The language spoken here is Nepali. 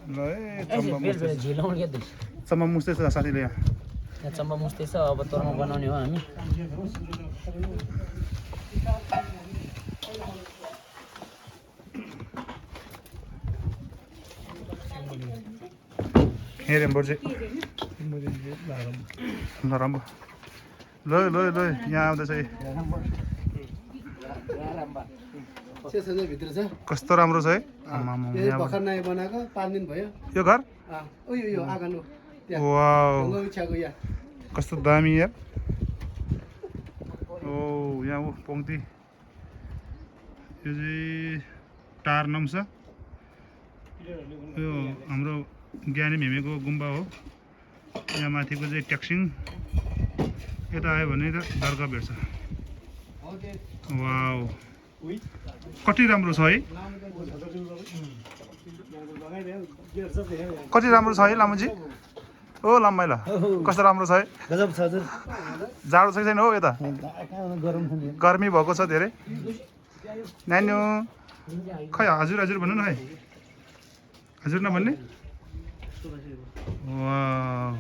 ल है ऐसे बेल बेल झिलाउनु के देख्छ चम्मा मुस्दैछ साथीले यहाँ यहाँ चम्बा मुस्दैछ अब तर्मा बनाउने हो हामी हेरेँ बर्जे ल राम्रो ल ल ल यहाँ आउँदैछ भित्र छ कस्तो राम्रो छ है भर्खर नयाँ बनाएको 5 दिन भयो यो घर यो आँगन हो वाउ छ्याको यहाँ कस्तो दामी यार ओ यहाँ ऊ पङ्क्ति यो चाहिँ टार नम्सा यो हाम्रो ज्ञानी हिमेको गुम्बा हो यहाँ माथिको चाहिँ ट्याक्सिङ यता आयो भने त दर्गा भेट्छ वाउ कति राम्रो छ है कति राम्रो छ है लामुजी ओ लाम्बाइला कस्तो राम्रो छ है गजब छ हजुर जाडो छ कि छैन हो यता गरम छ गर्मी भएको छ धेरै नानी खै हजुर हजुर भन्नु न खै हजुर नभन्ने वाउ